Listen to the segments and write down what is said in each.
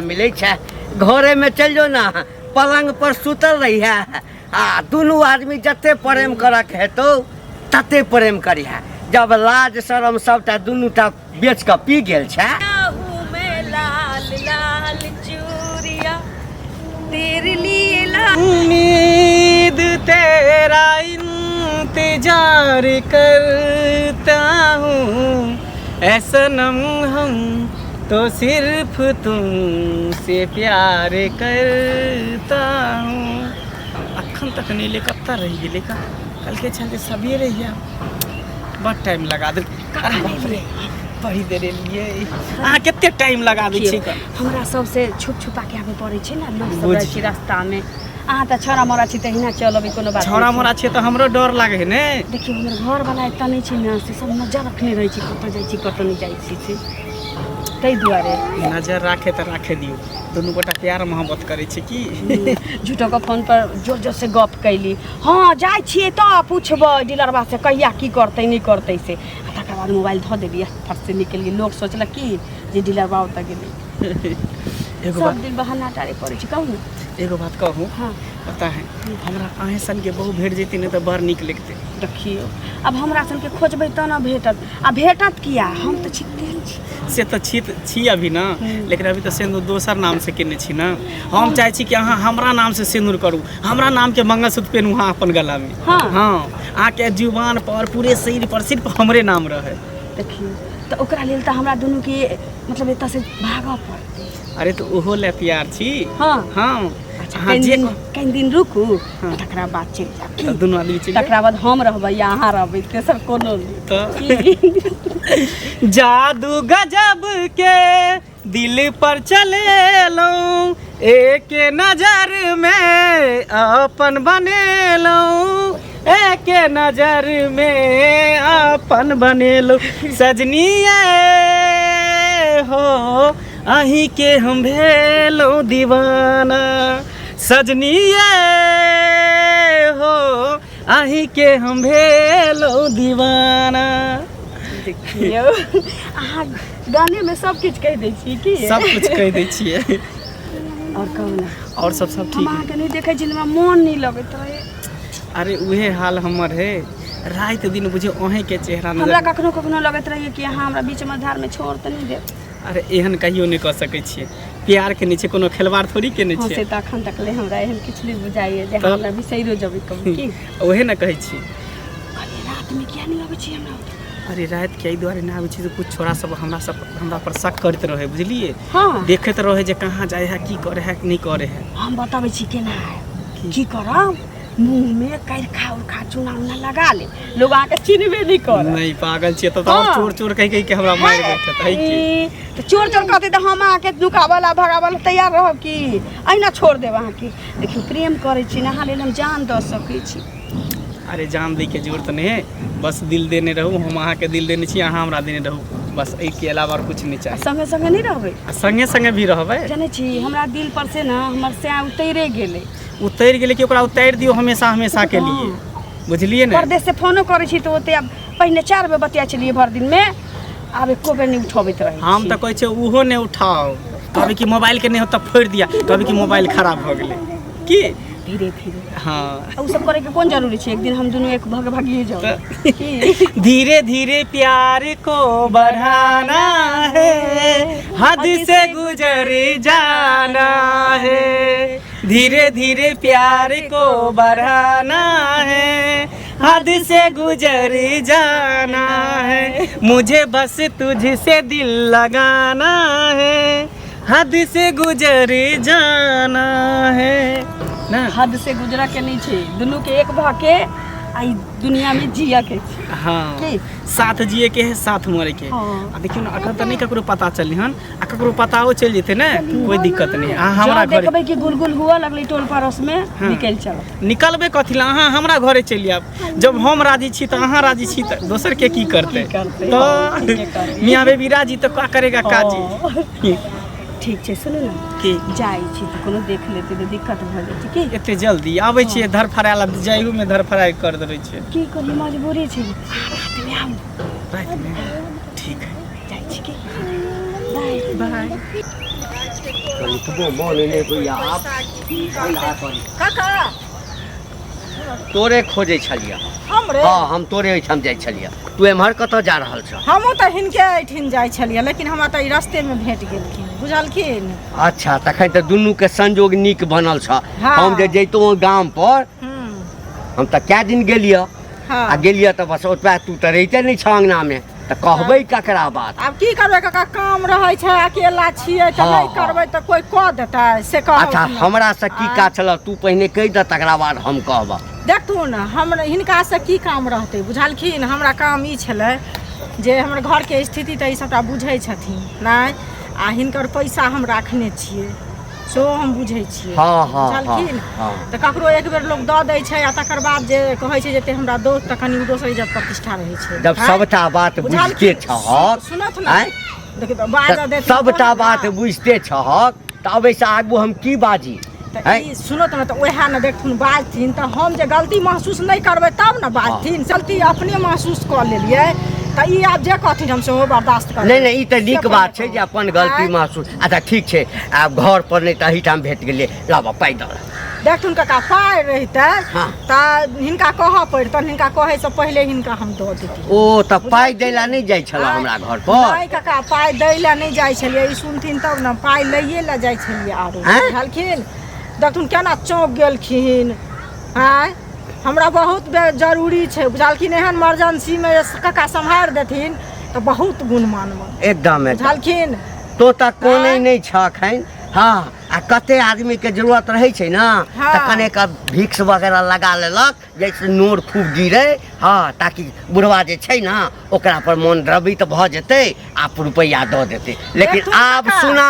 मिले घरे में चल जो ना पलंग पर सुतल रही है दोनों आदमी जते प्रेम करक है तो तते प्रेम करी है। जब लाज शरम सबटा दुनू टा बेच के पी गेल छे लाल लाल चूरिया तेरे लिए उम्मीद तेरा इंतजार करता हूँ ऐ सनम हम तो सिर्फ तुमसे प्यार करता हूँ। अखन तक नहीं लेकर रही है लेकर कल के चलते सवेरे ही बहुत टाइम लगा दे। अरे बाप रे बड़ी देर लिए कितने टाइम लगा दी छी हमरा सबसे छुप छुपा के आवे पड़े छै ना लोग सब रहे छै रास्ता में। अहाँ त छोरा मोरा छी त हिना चलबे कोनो बात छोरा मोरा छी त हमरो डर लागे है ने। देखियो हमर घर वाला एता नहीं छै ना से सब नजर रखने रहे छी कत जाय छी कत नहीं जाय छी से तई दुआरे नजर राखे त राखे दियो। दोनों गोटा प्यार मोहब्बत करे छी की झूठो के फोन पर जोर जोर से गप कैली। हां जाय छी त पूछबो डीलरबा से कहिया की करतै नहीं करतै से तकर बाद मोबाइल ध देली फट से निकल गई। लोग सोचला की जे डीलरबा ओता गेली एगो सब दिन बहाना टारे पड़े छी। कहू एगो बात कहूँ हाँ पता है हमरा अहें सन के बहु भेट जेती नहीं तो बड़ निक लगते। देखियो अब हमरा सन के खोजबै त ना भेटत आ भेटत किया हम त छिकते छी से तो छी अभी ना लेकिन अभी तो सिंदूर दोसर नाम से केने छी ना। हम चाहे छी कि अहाँ हमरा नाम से सिंदूर करू हमरा नाम के मंगलसूत्र पहनू हाँ अपन गला में। हाँ अहाँ के जुबान पर पूरे शरीर पर सिर्फ हमरे नाम रहे। देखियो त ओकरा लेल त हमरा दुनू के मतलब एता से भागऽ पड़तै। अरे तो ओहो ले प्यार छी। हाँ हाँ हाँ कई दिन रुकू तकरा बाद चल जाब दोनों आदमी चल तकरा बाद हम रहबै या अहाँ रहबै तेसर कोनो तो जादू गजब के दिल पर चले लो एक नजर में अपन बने लो एक नजर में अपन बने लो सजनी हो अही के हम भेलो दीवाना सजनी हो अही के हम भेलो दीवाना। देखियो अहाँ गाने में सब कुछ कह दै छी की सब कुछ कह दै छियै और कहू ना और सब ठीक हम अहाँ के नहीं देखे छी हमरा मन नहीं लगत रहे। अरे उहे हाल हमर है रात दिन बुझे ओहे के चेहरा नजर हमरा कखनो कखनो लगत रहे कि अहाँ हमरा बीच में धार में छोड़ त नहीं दे। अरे एहन कहियो नहीं कर सकै छियै प्यार के नीचे कोनो खिलवाड़ थोड़ी केने छियै। से त अखन तक ले हमरा एहन किछ नहीं बुझाइए जे हमरा बिसैरो जबै कभी की ओहे ना कहै छी। अरे रात में किया नहीं आबै छी हमरा। अरे रात के दुआरे ना आबै छी तो कुछ छोरा सब हमरा पर शक करते रहे बुझलिए। हाँ देखत रहे जे कहाँ जाए है की करे है नहीं करे है। हम बताबै छी केना है की करब मुंह में करखा उरखा चूना उना लगा ले लोग आके चिन्हबे नहीं कर। नहीं पागल छियै तो और चोर चोर कह के हमरा मार बैठत है की तो चोर चोर कहते तो हम आके नुकावला भगावला तैयार रहब की अहिना छोड़ देब अहाँ की। देखियो प्रेम करे छी ना लेल हम जान द सकै छी। अरे जान दी के जरूरत नहीं है बस दिल देने रहू हम अहाँ के दिल देने छी अहाँ हमरा देने रहू बस एहि के अलावा और कुछ नहीं चाहिए। संगे संगे नहीं रहबै संगे संगे भी रहबै। जाने छी हमरा दिल पर से ना हमर से उतैरे गेलै कि ओकरा उतार दियो हमेशा हमेशा के लिए बुझलिए ना। परदेश से फोनो करे छी तो ओते अब पहले 4 बेर बतिया चलिए भर दिन में अब एको बेर नहीं उठबैत रहे हम तो कहै छै उहो नहीं उठाओ कभी कि मोबाइल के नहीं होता फोड़ दिया कभी कि मोबाइल खराब हो गेलै की धीरे धीरे। हाँ उ सब करे के कौन जरूरी छै एक दिन हम दोनों एक भागिए जाओ। धीरे धीरे प्यार को बढ़ाना है हद से गुजर जाना है धीरे धीरे प्यार को बढ़ाना है हद से गुजर जाना है मुझे बस तुझसे दिल लगाना है हद से गुजर जाना है ना। हद से गुजरा के नहीं छे दोनों के एक भ के आई दुनिया में जिया के। हाँ की? साथ जिए के है साथ मरे के। हाँ। आ देखियो ना अगर तो नहीं ककरो पता चली हन आ ककरो पताओ चल जेते ना कोई दिक्कत नहीं। हमरा घर देखबै कि गुलगुल हुआ लगले टोल पड़ोस में हाँ। निकल चल निकलबे कथिला अहाँ हमरा घरे चलि आब जब हम राजी छी तो अहाँ राजी छी तो दोसर के की करते तो मियां बेबी राजी तो का करेगा काजी। ठीक छै सुनू ना की जाई छी तो कोनो देख लेते तो दिक्कत भ जेतै की एते जल्दी आबै छियै धर फरायल जाइयो में धर फराय कर देबै छियै की करी मजबूरी छै रात में आउ रात में ठीक है जाई छी की बाय बाय। करी तो मन नहीं भैया आप काका तोरे खोजे छलिया। हमरे हाँ हम तोरे ओहिठाम जाइ छलिया। तू एम्हर कतऽ जा रहल छ? हमहूँ तऽ हिनके एहिठिन जाइ छलियै लेकिन हमरा तऽ ई रस्तेमे भेट गेलखिन बुझलखिन। अच्छा तखन तऽ दुनू के संजोग नीक बनल छ। हाँ। हम जे जैतौ गाम पर हम तऽ कए दिन गेलियै हाँ। आ गेलियै तऽ बस ओतबा तू तऽ रहिते नहीं छ अंगना में तऽ कहबै ककरा बात। आब की करबै काका काम रहै छै अकेला छियै तऽ हाँ, नहीं हाँ। करबै तऽ कोई कह देतै से कह। अच्छा हमरा से की का छल तू पहिने कहि दे तकरा बाद हम कहब। देखू ने हमरा हिनका से की काम रहतै बुझलखिन। हमरा काम ई छलै जे हमर घरके स्थिति तऽ ई सबटा बुझै छथिन नहीं आ हिनकर पैसा हम राखने छियै सेहो हम बुझै छियै। हाँ, हाँ, बुझलखिन हाँ, हाँ। तऽ ककरो एक बेर लोग दऽ दै छै आ तकर बाद जे कहै छै जे ते हमरा दोस्त तऽ कनि दोसर इज्जत प्रतिष्ठा रहै छै। जब हैं? सबटा बात बुझते बुझलखिन? छहक सुनत ने हैं? देखियौ तऽ बाजा तऽ देथिन सबटा कोन बात ना? बुझते छहक तऽ अब ऐसा आगू हम की बाजी तऽ हैं? ई सुनत ने तऽ ओएह ने देखथुन बाजथिन तऽ हम जे गलती महसूस नहीं करबै तब ने बाजथिन। गलती अपने महसूस कऽ लेलियै तऽ ई आब जे कहथिन हम सेहो बर्दाश्त करबै। नहीं नहीं ई तऽ नीक से बात पहिले छै जे अपन गलती हैं? महसूस। अच्छा ठीक छै आब घर पर नहीं तऽ एहिठाम भेट गेलियै लाबा पैदल। देखथुन काका पाइ रहितै हाँ। तऽ हिनका कहऽ पड़तनि हिनका कहै से पहिले हिनका हम दऽ देतियै। ओ तऽ पाइ दै ला नहीं जाइ छल हमरा घर पर? नहीं काका पाइ दै लए नहीं जाइ छलियै ई सुनथिन तब ने पाइ लइए लए जाइ छलियै आरो हैं? बुझलखिन। देखथुन केना चौंक गेलखिन हैं। हमरा बहुत जरूरी छै बुझलखिन एहन इमरजेंसीमे काका सम्हारि देथिन तऽ बहुत गुण मानब एकदम एकदम। बुझलखिन। तो तक कोने हैं? नहीं छ अखन। हाँ आ कते आदमी के जरूरत रहे छै ना हाँ। तऽ कने का भिक्स वगैरह लगा लेलक जैसे नोर खूब गिरे। हाँ ताकि बुढ़वा जे छै ना ओकरा पर मन द्रवित भऽ जेतै आप रुपैया दऽ देतै। लेकिन देखथुन आब काका। सुना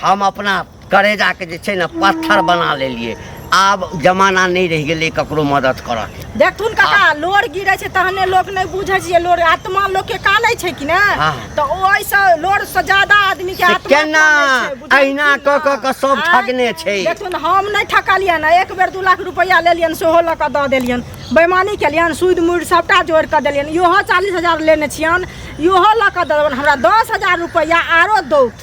हम अपना करेजा के जे छै ना पत्थर बना लेलिए। आब जमाना नहीं रह गेलै ककरो मदद करऽ के। देखथुन काका लोर गिरै छै तहने लोक नहीं बुझै छै लोर आत्मा लोक के कानै छै कि ने हाँ। तऽ ओइसँ लोर से ज्यादा आदमी के से आत्मा केना कानै छै, बुझलखिन अहिना कऽ कऽ के सब आँय? ठगने छै। देखथुन हम नहीं ठकलियन एक बेर 2 लाख रुपया लेलियन सेहो लऽ कऽ दऽ देलियन बेईमानी केलियन सूद मूड़ सबटा जोड़ि कऽ देलियन इहो 40,000 लेने छियन इहो लऽ कऽ देलियन हमरा 10,000 रुपया आरो दौत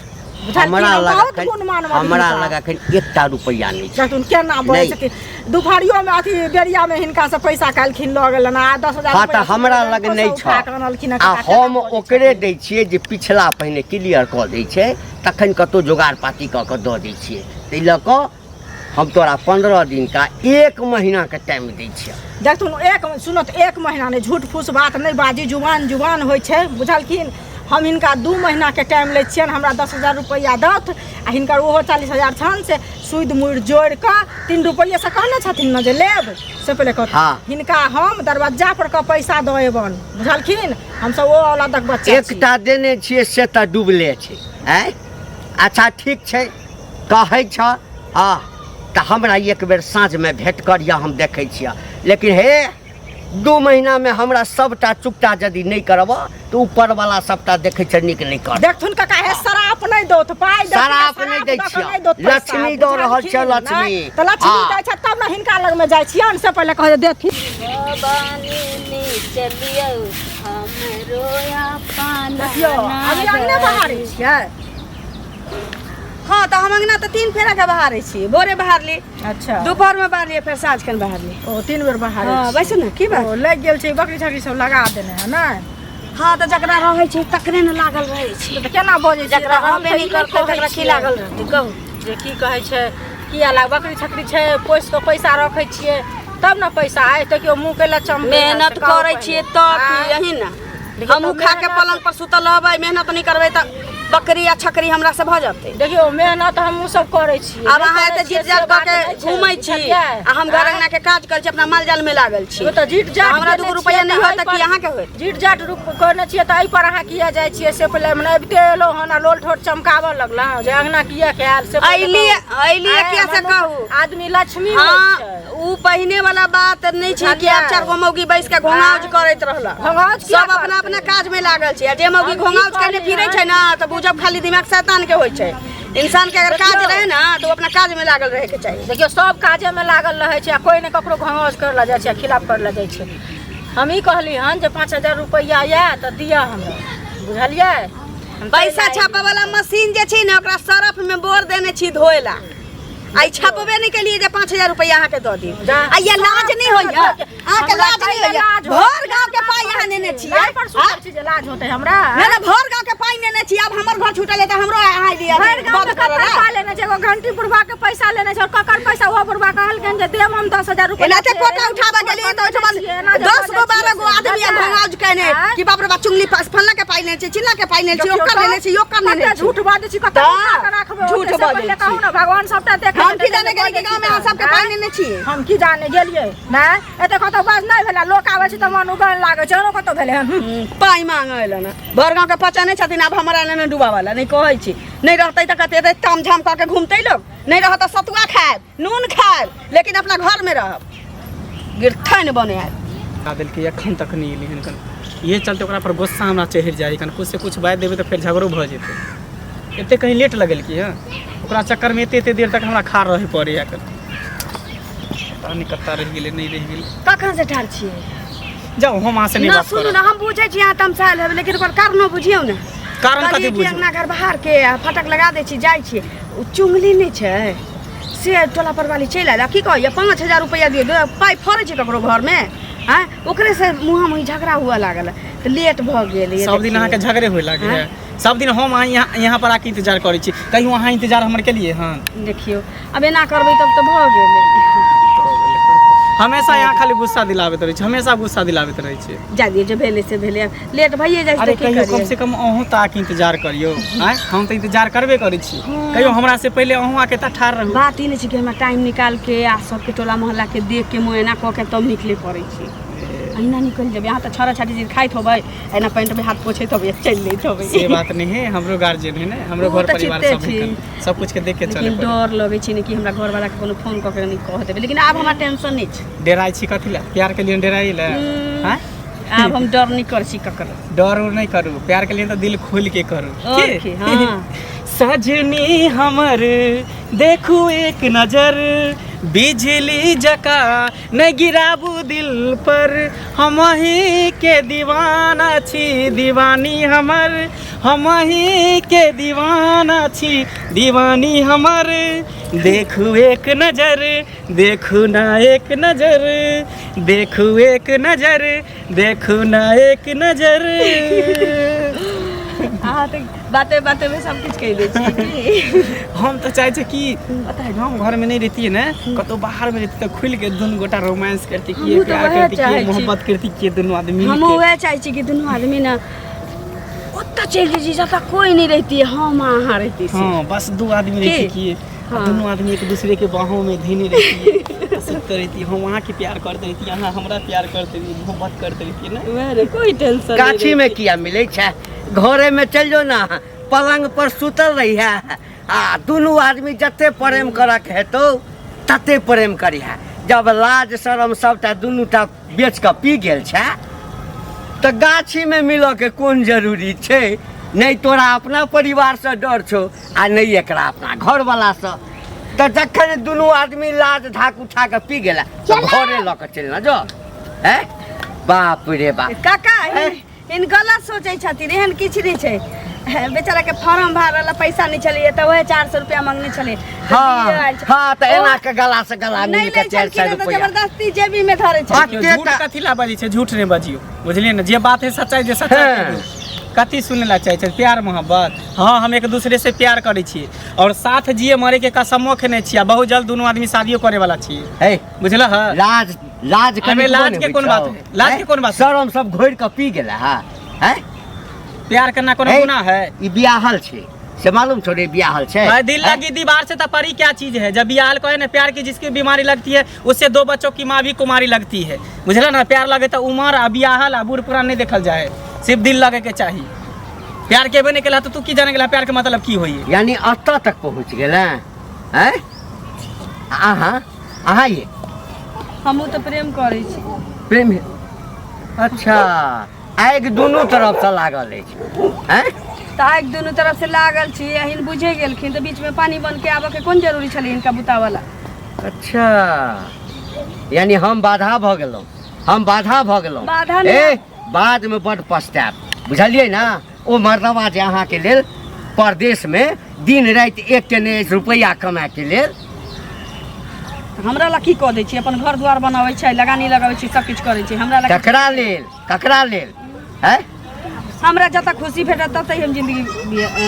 हमरा बहुत लगा गुण मानब हमरा हिनका। लगा कहीं 1 रुपया नहीं छै। देखथुन केना बोलै नहीं। छथिन दुपहरियो में अथी बेरिया में हिनका से पैसा काल्हिखिन लऽ गेलन आ 10,000 हाँ तऽ हमरा लग नहीं छ आ हम ओकरे दै छियै जे पिछला पहिने क्लियर कऽ दै छै तखन कतौ जोगाड़ पाती कऽ के दऽ दै छियै। ताहि लऽ कऽ हम तोरा 15 दिन का 1 महीना के टाइम दै छियै। देखथुन सुनत 1 महीना नहीं झूठ फूस बात नहीं बाजी जुबान होइ छै बुझलखिन। हम हिनका 2 महीना के टाइम लै छियनि हमरा 10,000 रुपया दौत आ हिनकर ओहो 40,000 छनि से सूद मूड़ जोड़ि कऽ 3 रुपये से कहने छथिन न जे लेब से पहिले कहत हाँ। हिनका हम दरवाजा पर का पैसा दऽ एबन बुझलखिन। हमसब ओ औलादक बच्चा छी। एकटा देने छियै से तऽ डूबले छै हैं। अच्छा ठीक छै कहै छ हाँ तऽ हमरा एक बेर साँझ में भेंट करिया हम देखै छियै। लेकिन हे 2 महीना में हमरा सबटा चुकता यदि नहीं करब तो ऊपर वाला सबटा देखै छै नीक नहीं कर। देखथुन काका हे शराप नहीं दौत पाइ दौत, शराप शराप नहीं दै दऽ कऽ छियै। नहि दौत पैसा, लक्ष्मी दऽ रहल छै, बुझलखिन? लक्ष्मी। नहि, तऽ लक्ष्मी हाँ। दै छै तब ने हिनका लग में जाइ छियनि से पहिले कह देथिन देखियौ अभी अंगने बहारै छियै। हाँ तो हम अंगना तो 3 फेरा के बहारे छी भोरे बहार ली अच्छा दोपहर में बहार लिए फिर साँझ के बहार ली। ओ 3 बेर बहारै हाँ छियै। वैसे ना की बात। ओ लग गेल छै बकरी छकरी सब लगा देने है ना। हाँ तो जकरा रहे छै तकरे न लागल रहे छै तऽ केना बजै छै जकरा रहबे नहीं करते तकरा की लागल रहते कहू। जे की कहै छै किया लाग बकरी छकरी छै पोसि कऽ पैसा रखै छियै तब ने पैसा आइ तऽ केओ मुँह केला चम मेहनत करे छिए तब यही ना हम खा के पलंग पर सुतल रहबै मेहनत नहीं करबै त बकरी या छकरी हमरा से भ जाते। देखियो मेहनत हमहूँ सब करै छियै। अब अहाँ एते जीत जात कऽ के घूमै छी आ हम घर अंगना के काज करै छी अपना माल जाल में लागल छी। तऽ जीट जाट हमरा 2 रुपया नहीं होत कि अहाँ के होत। जीट जाट करने छियै तऽ एहि पर अहाँ किया जाइ छियै से पहिले मने अबिते एलो हन आ लोल ठोट चमकाबऽ लगलहुँ जे अंगना किया खायल से अइली किया से कहू आदमी लक्ष्मी हाँ होइ छै। उ पहिने वाला बात नहीं छै कि आप 4 गो मौगी बैस के घोंघाउज करैत रहला। घोंघाउज किया सब अपना अपना काज में लागल छै आ जे मौगी घोंघाउज करने फिरै छै ना त बुझब खाली दिमाग शैतान के होइ छै। इंसान के अगर काज रहे ना तो अपना काज में लागल रहे के चाहिए। देखियो सब काजे में लागल रहे छै आ कोई ने ककरो घोंघाउज कर ला जाइ छै खिलाफ कर ला जाइ छै। हम ई कहली हन जे 5,000 रुपया या तऽ दिया हमरा बुझलियै पैसा छापे वाला मशीन जे छै ने ओकरा सरफ में बोर देने छी धोएला आई छापबे नहीं के लिए जे 5000 रुपया अहाँ के दऽ दी आ ये लाज नहीं होइया अहाँ के लाज नहीं होइया भर गांव के पाई यहाँ नेने छी पर सुतर छी जे लाज होते हमरा ना ना भर गांव के पाई नेने छी अब हमर घर छूटल है त हमरो अहाँ लिया भर गांव के पैसा लेने छै एगो घंटी बुढ़वा के पैसा लेने छै और ककर पैसा वो बुढ़वा कहल के जे देम हम 10000 रुपया एनाते पोटा उठाबा गेलिए त ओठमा 10 गो 12 गो आदमी भंगाज कहने कि बाप रे बा चुंगली पास फल्ला के पाई लेने छी चिल्ला के पाई लेने छी ओकर लेने छी ओकर लेने छी झूठ बाजै छी कत राखबे झूठ बाजै छी कहू ना भगवान सबटा देख हम की जाने गेलिए गांव में सबके पाई लेने छी हम की जाने गेलिए ना एते कत बाज नहीं भेला लोक आबै छै त मन उगल लागे छै कत भेले हन पाई मांगैला ना भर गांव के पचा नहीं छथिन अब हमरा लेने डूबा वाला नहीं कहै छी नहीं रहतै त कते ताम झाम क के घूमतै लोग नहीं रहत सतुआ खाएब नून खाएब लेकिन अपना घर में रहब गिरथन बने आयल कादिल के एखन तक नहीं एली हन ये चलते ओकरा पर गुस्सा हमरा चढ़ि जाइ कन कुछ से कुछ बात देबे तो फिर झगड़ो भ जेतै एते कहीं लेट लगल की हां ओकरा चक्कर में एते देर तक हमरा खार रहे पड़े या पता नहीं कत्ता रह गेले नहीं रह गेले कखन से ठार छियै जाओ हम वहां से नहीं ना बात सुनू कर ना हम बुझै छी यहाँ तमसाइल है लेकिन ओकर कारण बुझियौ ना कारण कथि बुझ अंगना घर बाहर के फटक लगा दै छी जाइ छी उ चुंगली नहीं छै से टोला पर वाली चलि आयल की कहैया 5000 रुपया दियो पाई फरै छै ककरो घर में हैं ओकरे से मुहा मुही झगड़ा हुआ लागल त लेट भ गेल सब दिन अहाँ के झगड़े होय लागे है सब दिन हम यहाँ पर आके इंतजार करै छी कहीं वहाँ इंतजार हमर के लिए हां देखियो अब एना करबै तब त भ गेल हमेशा यहाँ खाली गुस्सा दिलाबैत रहै छै हमेशा गुस्सा दिलाबैत रहै छै जा दियो जे भेले से भेले लेट भइए जाइ अरे छै की कहियो कम करिए से कम अहूँ त आके इंतजार करियो आय हम त इंतजार करबे करै छी कहियो हमरा से पहले अहूँ आके त ठाड़ रहू बात ई नहीं छै कि हमरा टाइम निकाल के आ सबके टोला मोहल्ला के देख के मुएना क के तब निकले पड़ै छै अहिना निकल जेबै यहाँ त छरा छाटी जे खाइत होबै एना पेंट में हाथ पोछैत होबै चल लैत होबै से बात नहीं है हमरो गार्जियन है ना हमरो वो घर तो परिवार चित्ते सब छी। है सब कुछ के देख के चले लेकिन डर लगै छै ने कि हमरा घर वाला के कोनो फोन क के नहीं कह देबै लेकिन आब हमरा टेंशन नहीं छै डेराई छी कथि ला प्यार के लिए डेराई ला हैं आब हम डर नहीं कर छी ककर डर उर नहीं करू प्यार के लिए तो दिल खोल के करू ओके हां सजनी हमर देखू एक नजर बिजली जका न गिराबू दिल पर हम ही के दीवाना छी दीवानी हमर हम ही के दीवाना छी दीवानी हमर देखू एक नजर देखू ना एक नजर देखू एक नजर देखू ना एक नजर आ त बाते बाते में सब कुछ कह दे छी हम तो चाहे छे कि पता है गाँव घर में नहीं रहती है ना कतो बाहर में रहती तो खुल के दोनों गोटा रोमांस करती किए हमहूँ तो प्यार वहे करती किए चाहै छी। मोहब्बत करती किए दोनों आदमी हम मिलके वह चाहे छी कि दोनों आदमी ना ओत्ता चल जी जता कोई नहीं रहती है हम आहा रहती से हाँ बस दो आदमी रहती के? किए हाँ। दोनों आदमी एक दूसरे के बाहों में धीनी रहती है सुनते रहती है हम वहाँ के प्यार करते रहती है यहाँ हमरा प्यार करते रहती है मोहब्बत करते रहती है ना वह रे कोई टेंशन गाछी में किया मिले छै घरे में चल जो ना पलंग पर सुतल रही है आ दोनों आदमी जते प्रेम करक हेतौ तते प्रेम करिहा जब लाज शरम सबटा दुनू टा बेच के पी गेल छै तो गाछी में मिलो के कोन जरूरी छै नहीं तोरा अपना परिवार से डर छौ आ नहीं एकरा अपना घर वाला से तो जखन दुनू आदमी लाज धाक उठा के पी गेला तो घरे ल के चलना जो है बाप रे बाप काका इन गलत सोचे छथिन एहन किछ नहीं छै बेचारा के फॉर्म भरल पैसा नहीं चलिए तो वह 400 रुपया मांगने चले हाँ हाँ तो एना के गला से गला नहीं मिल के ले 400 छलखिन तो रुपया जबरदस्ती जेबी में धरे हाँ, छै झूठ कथी ला बजी छै झूठ नहीं बजियो बुझलिए ना जे बात है सच्चाई जे सच्चाई हाँ। कहियो। कथी सुने ला चाहे छै प्यार मोहब्बत हाँ हम एक दूसरे से प्यार करे छिए और साथ जिए मरे के कसमो खेने छिए बहुत जल्द दोनों आदमी शादियो करे वाला छिए है बुझला है लाज लाज अबे लाज के कोन बात है? लाज के कोन बात है? शरम सब घोर के पी गेला है प्यार करना कोनो गुनाह है ई बियाहल छै से मालूम छोड़े बियाहल छै भाई दिल लगी दीवार से तपरी क्या चीज है जब बियाहल को है ना प्यार की जिसकी बीमारी लगती है उससे 2 बच्चों की माँ भी कुमारी लगती है बुझला ना प्यार लगे तो उमर आ बियाहल आ बूढ़ पुरान नहीं देखल जाए सिर्फ दिल लगे के चाहिए प्यार के बने के ला तो तू की जाने के ला प्यार के मतलब की होई यानी अत्ता तक पहुंच गेला हैं आहा आहा ये हमहू तो प्रेम करे छी प्रेम है। अच्छा आग दोनों तरफ से लागल अछि हैं ताक दोनों तरफ से लागल छी एहन बुझे गेलखिन तो बीच में पानी बन के आबे के कोन जरूरी छले इनका बुता वाला अच्छा यानी हम बाधा भ गेलहुँ हम बाधा भ गेलहुँ बाधा नहीं। ए बाद में बड़ पछतायब बुझलियै ना ओ मर्दवा जे अहाँके लेल परदेश में दिन राति एक टेने रुपया कमाए के लेल हमरा ला की कऽ दै छी अपन घर द्वार बनाबै छै लगानी लगाबै छी सब किछु करै छी हमरा ला ककरा लेल है हमरा जतऽ खुशी भेटत ततऽ हम जिंदगी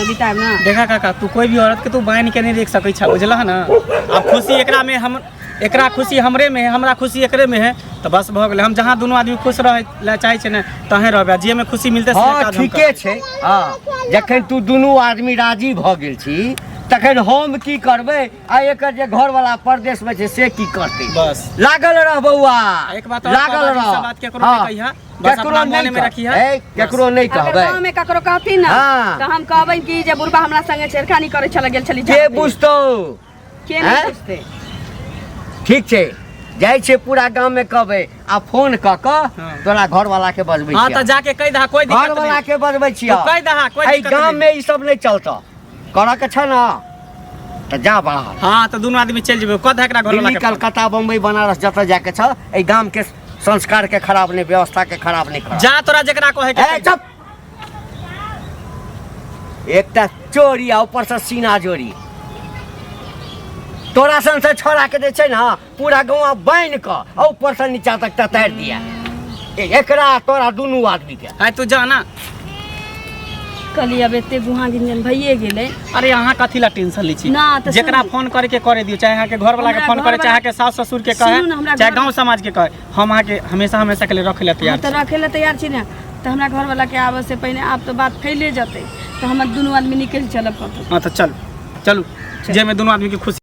बिताएब ना। देखा काका तू कोई भी औरत के तू बांध के नहीं देख सकै छ बुझला ना। अब खुशी एकरा में हम एकरा खुशी हमरे में है हमरा खुशी एकरे में है तो बस भ गेलै। हम जहाँ दुनू आदमी खुश रहे ला चाहे छै ने तहे रहबे जे में खुशी मिलते से हाँ काज हम ठीके छै। हाँ जखन तू दुनू आदमी राजी भ गेल छी तखन हम की करबै आ एकर जे घर वाला परदेश में छै से की करतै। बस लागल रह बउआ एक बात लागल और रह। बात केकरो नहीं कहिया बस अपना मन में रखिया केकरो नहीं अगर कहबै। गाँव में ककरो कहती ना हाँ। तो हम कहबै कि जे बुढ़बा हमरा संगे छेड़खानी करे चल गेल छली के बुझतौ के नहीं बुझते। ठीक छै जाइ छै पूरा गांव में कहबै आ फोन क क तोरा घर वाला के बजबै हां त जाके कह दहा कोई घर दिक्कत वाला नहीं के बजबै छियै कह दहा कोई एहि दिक्कत गांव नहीं में ई सब नहीं चलता करऽ के छ ना त जा बाहर। हां त दुनू आदमी चल जेबै कह एकरा घर वाला दिल्ली के कलकत्ता बम्बई बनारस जतऽ जाके छ एहि गांव के संस्कार के खराब नहीं व्यवस्था के खराब नहीं कर। जा तोरा जकरा कहे के चुप एकटा चोरी आ ऊपर से सीना जोरी तोरा सन से छोड़ा के दे छै ना पूरा गांव बांध क आ ऊपर से नीचा तक ततार दिया एकरा तोरा दुनू आदमी के। है तू जा ना कहली अब एते गुहा गिंजन भइए गेलै। अरे यहाँ कथी ला टेंशन ली छी ना त जेकरा फोन करे के करे दियो चाहे यहाँ के घर वाला के हमरा फोन करे घर चाहे वाला- के सास ससुर के सुनू ना, हमरा कहे चाहे घर- गांव समाज के कहे हम अहाँ के हमेशा हमेशा के लिए रखे ला तैयार तो रखे ला तैयार छी ना तो हमरा घर वाला के आवे से पहले आप तो बात फैले जाते तो हम दुनू आदमी निकल चलब कतौ। हां तो चल चलू जे में दोनों आदमी की खुशी